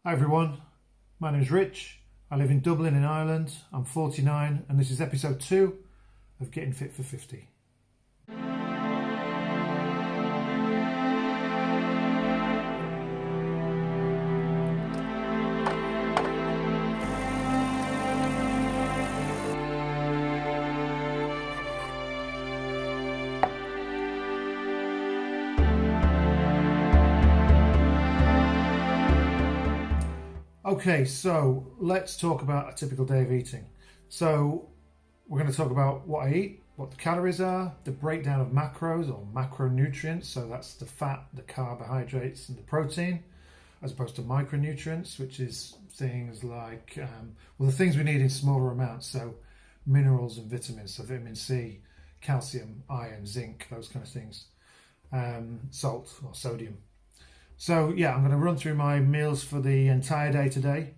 Hi everyone, my name is Rich. I live in Dublin in Ireland. I'm 49 and this is episode 2 of Getting Fit for 50. Okay, so let's talk about a typical day of eating. So we're going to talk about what I eat, what the calories are, the breakdown of macros or macronutrients, so that's the fat, the carbohydrates and the protein, as opposed to micronutrients, which is things like, the things we need in smaller amounts, so minerals and vitamins, so vitamin C, calcium, iron, zinc, those kind of things, salt or sodium. So yeah, I'm going to run through my meals for the entire day today.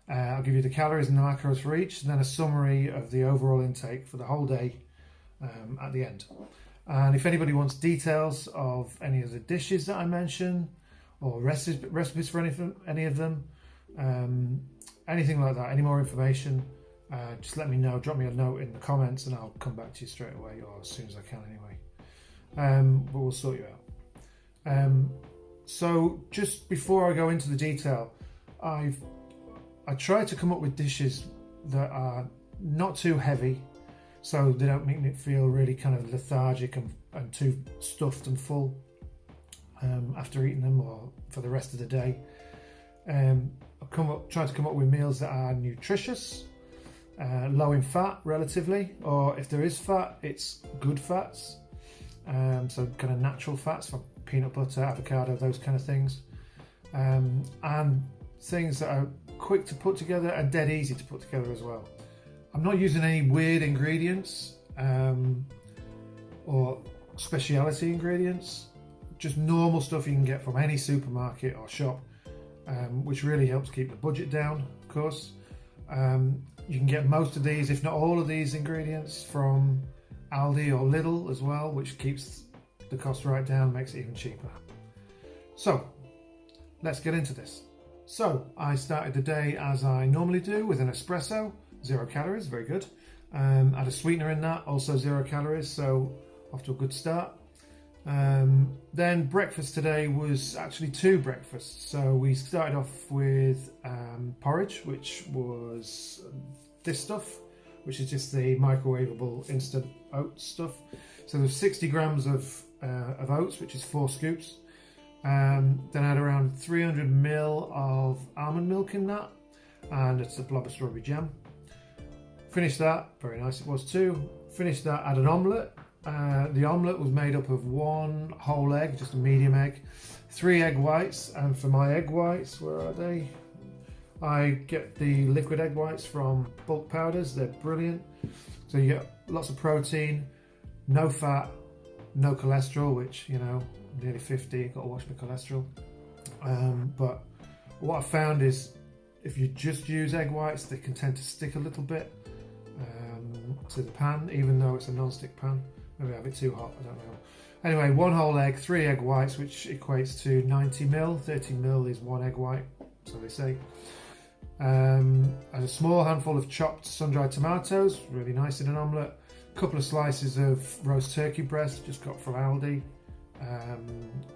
I'll give you the calories and the macros for each, and then a summary of the overall intake for the whole day at the end. And if anybody wants details of any of the dishes that I mention, or recipes for any of them, anything like that, any more information, just let me know. Drop me a note in the comments and I'll come back to you straight away, or as soon as I can anyway. But we'll sort you out. So just before I go into the detail, I try to come up with dishes that are not too heavy, so they don't make me feel really kind of lethargic and too stuffed and full after eating them or for the rest of the day. Try to come up with meals that are nutritious, low in fat relatively, or if there is fat, it's good fats. So kind of natural fats from peanut butter, avocado, those kind of things, and things that are quick to put together and dead easy to put together as well. I'm not using any weird ingredients or speciality ingredients, just normal stuff you can get from any supermarket or shop, which really helps keep the budget down, of course. You can get most of these, if not all of these ingredients, from Aldi or Lidl as well, which keeps the cost right down, makes it even cheaper. So let's get into this. So I started the day as I normally do with an espresso, 0 calories, very good. Add a sweetener in that, also 0 calories, so off to a good start. Then breakfast today was actually 2 breakfasts. So we started off with porridge, which was this stuff, which is just the microwavable instant oat stuff. So there's 60 grams of oats, which is 4 scoops. Then I had around 300 ml of almond milk in that, and it's a blob of strawberry jam. Finished that, very nice it was too. Finished that, had an omelette. The omelette was made up of 1 whole egg, just a medium egg, 3 egg whites, and for my egg whites, where are they? I get the liquid egg whites from bulk powders, they're brilliant. So you get lots of protein, no fat, no cholesterol, which, you know, I'm nearly 50, got to watch my cholesterol. But what I found is if you just use egg whites, they can tend to stick a little bit to the pan, even though it's a non-stick pan. Maybe I have it too hot, I don't know. Anyway, 1 whole egg, 3 egg whites, which equates to 90 ml. 30 ml is 1 egg white, so they say. And a small handful of chopped sun-dried tomatoes, really nice in an omelette. A couple of slices of roast turkey breast, just got from Aldi,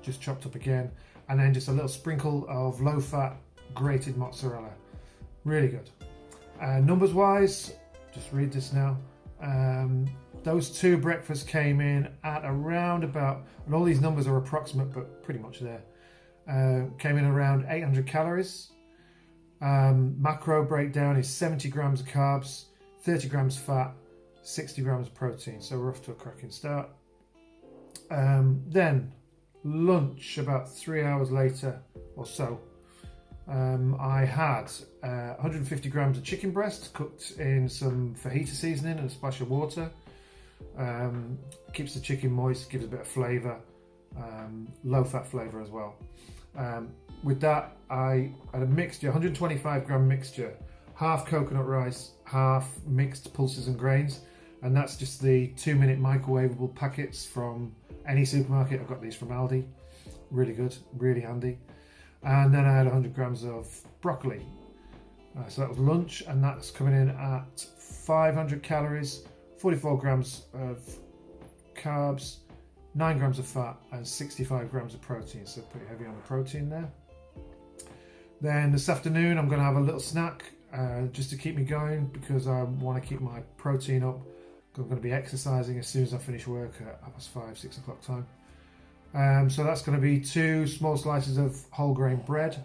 just chopped up again. And then just a little sprinkle of low-fat grated mozzarella. Really good. Numbers wise, just read this now. Those 2 breakfasts came in at around about, and all these numbers are approximate but pretty much there, came in around 800 calories. Macro breakdown is 70 grams of carbs, 30 grams fat, 60 grams of protein, so we're off to a cracking start. Then lunch about 3 hours later or so, I had 150 grams of chicken breast cooked in some fajita seasoning and a splash of water. Keeps the chicken moist, gives a bit of flavour, low fat flavour as well. With that, I had a mixture, 125 gram mixture, half coconut rice, half mixed pulses and grains, and that's just the 2-minute microwavable packets from any supermarket. I've got these from Aldi, really good, really handy. And then I had 100 grams of broccoli. So that was lunch, and that's coming in at 500 calories, 44 grams of carbs, 9 grams of fat, and 65 grams of protein. So pretty heavy on the protein there. Then this afternoon I'm going to have a little snack just to keep me going, because I want to keep my protein up. I'm going to be exercising as soon as I finish work at 5, 6 o'clock time. So that's going to be 2 small slices of whole grain bread.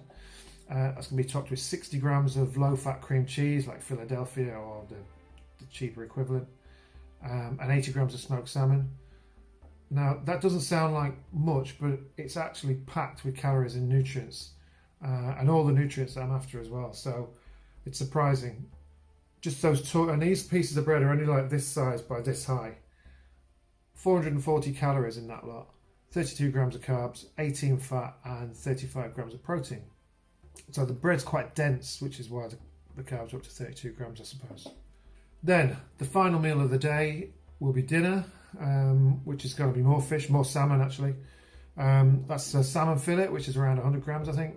That's going to be topped with 60 grams of low-fat cream cheese, like Philadelphia or the cheaper equivalent, and 80 grams of smoked salmon. Now, that doesn't sound like much, but it's actually packed with calories and nutrients, and all the nutrients that I'm after as well. So it's surprising. Just those and these pieces of bread are only like this size by this high. 440 calories in that lot, 32 grams of carbs, 18 fat, and 35 grams of protein. So the bread's quite dense, which is why the carbs are up to 32 grams, I suppose. Then the final meal of the day will be dinner, which is going to be more fish, more salmon actually. That's a salmon fillet, which is around 100 grams, I think.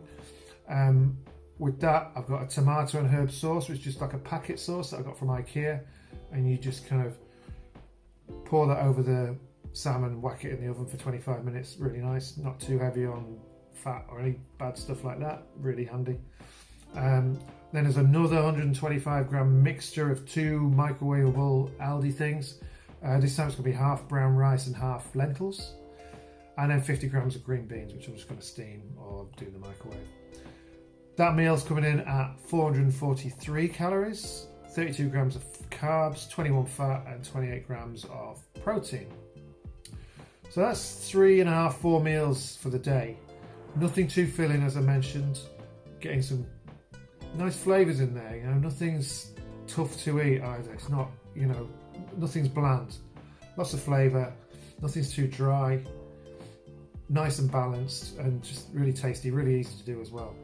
With that, I've got a tomato and herb sauce, which is just like a packet sauce that I got from Ikea, and you just kind of pour that over the salmon, whack it in the oven for 25 minutes. Really nice, not too heavy on fat or any bad stuff like that. Really handy. Then there's another 125 gram mixture of 2 microwavable Aldi things. This time it's going to be half brown rice and half lentils, and then 50 grams of green beans, which I'm just going to steam or do in the microwave. That meal's coming in at 443 calories, 32 grams of carbs, 21 fat, and 28 grams of protein. So that's 3.5, 4 meals for the day. Nothing too filling, as I mentioned. Getting some nice flavours in there. You know, nothing's tough to eat either. It's not, you know, nothing's bland. Lots of flavour. Nothing's too dry. Nice and balanced, and just really tasty. Really easy to do as well.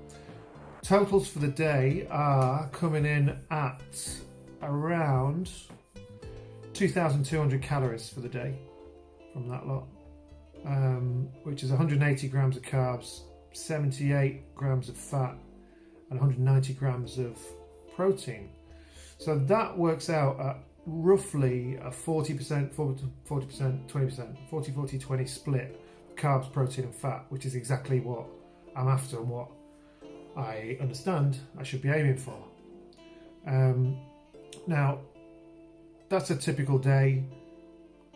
Totals for the day are coming in at around 2,200 calories for the day from that lot. Which is 180 grams of carbs, 78 grams of fat, and 190 grams of protein. So that works out at roughly a 40%, 40%, 20%, 40, 40, 20 split carbs, protein and fat, which is exactly what I'm after and what I understand I should be aiming for. Now, that's a typical day.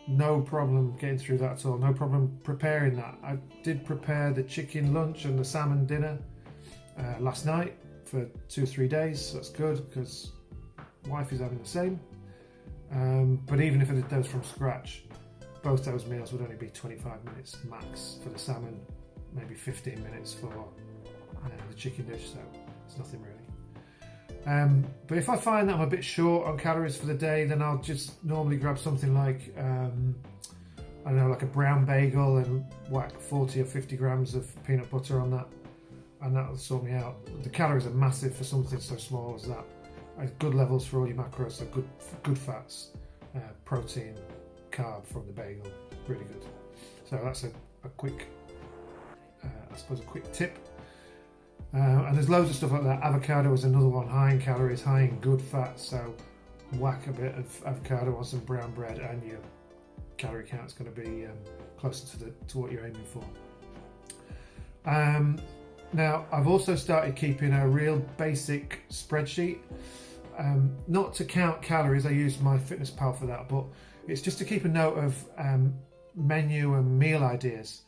No problem getting through that at all. No problem preparing that. I did prepare the chicken lunch and the salmon dinner last night for 2 or 3 days. So that's good, because wife is having the same. But even if I did those from scratch, both those meals would only be 25 minutes max for the salmon, maybe 15 minutes for the chicken dish. So it's nothing really. But if I find that I'm a bit short on calories for the day, then I'll just normally grab something like, I don't know, like a brown bagel and whack 40 or 50 grams of peanut butter on that, and that'll sort me out. The calories are massive for something so small as that. Good levels for all your macros, so good fats, protein, carb from the bagel, really good. So that's a quick, I suppose a quick tip. And there's loads of stuff like that. Avocado is another one, high in calories, high in good fat. So whack a bit of avocado on some brown bread, and your calorie count's going to be closer to what you're aiming for. Now, I've also started keeping a real basic spreadsheet. Not to count calories, I use my MyFitnessPal for that, but it's just to keep a note of menu and meal ideas.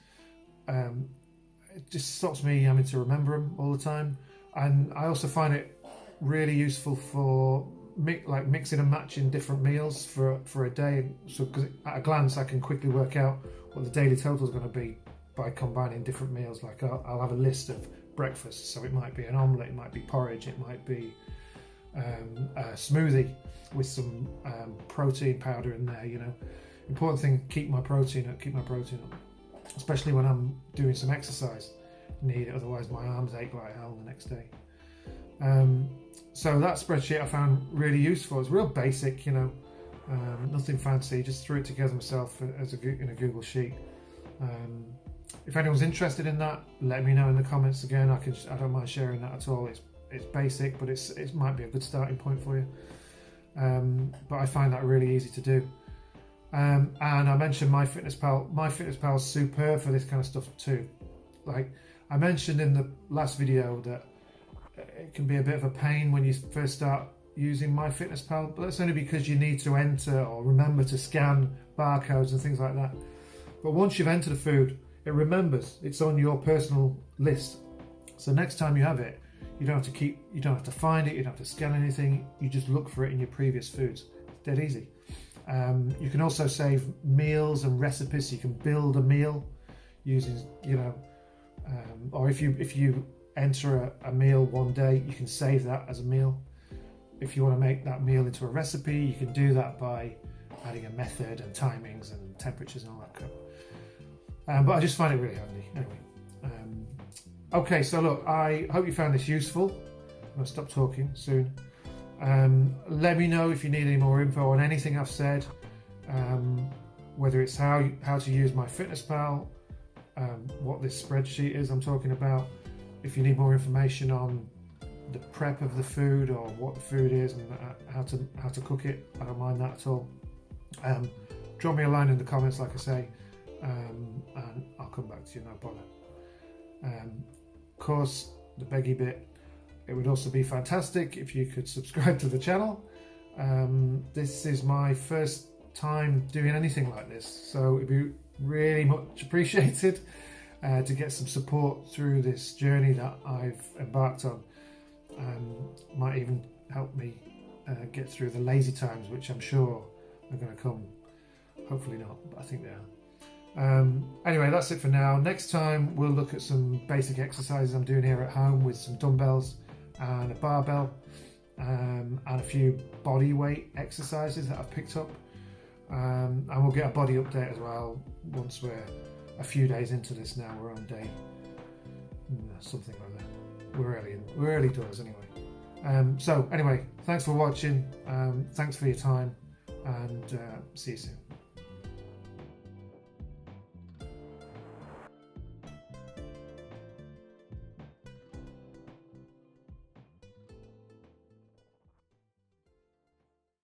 It just stops me having to remember them all the time, and I also find it really useful for mixing and matching different meals for a day. So, because at a glance I can quickly work out what the daily total is going to be by combining different meals. Like I'll have a list of breakfasts, so it might be an omelette, it might be porridge, it might be a smoothie with some protein powder in there. You know, important thing: keep my protein up. Especially when I'm doing some exercise, need it, otherwise my arms ache like hell the next day. So that spreadsheet I found really useful. It's real basic, you know, nothing fancy, just threw it together myself in a Google sheet. If anyone's interested in that, let me know in the comments. Again, I don't mind sharing that at all. It's basic, but it might be a good starting point for you. But I find that really easy to do. And I mentioned MyFitnessPal. MyFitnessPal is superb for this kind of stuff too. Like I mentioned in the last video that it can be a bit of a pain when you first start using MyFitnessPal, but that's only because you need to enter or remember to scan barcodes and things like that. But once you've entered a food, it remembers. It's on your personal list. So next time you have it, you don't have to find it, you don't have to scan anything. You just look for it in your previous foods. It's dead easy. You can also save meals and recipes. So you can build a meal using, or if you enter a meal one day, you can save that as a meal. If you want to make that meal into a recipe, you can do that by adding a method and timings and temperatures and all that crap. But I just find it really handy. Anyway, okay, so look, I hope you found this useful. I'm going to stop talking soon. Let me know if you need any more info on anything I've said, whether it's how to use MyFitnessPal, what this spreadsheet is I'm talking about. If you need more information on the prep of the food or what the food is and how to cook it, I don't mind that at all. Drop me a line in the comments, like I say, and I'll come back to you, no bother. Of course, the beggy bit, it would also be fantastic if you could subscribe to the channel. This is my first time doing anything like this, so it'd be really much appreciated to get some support through this journey that I've embarked on. Might even help me get through the lazy times, which I'm sure are going to come. Hopefully not, but I think they are. Anyway, that's it for now. Next time we'll look at some basic exercises I'm doing here at home with some dumbbells and a barbell, and a few body weight exercises that I've picked up, and we'll get a body update as well once we're a few days into this. Now we're on day something like that. We're early doors anyway. So anyway, thanks for watching, thanks for your time, and see you soon.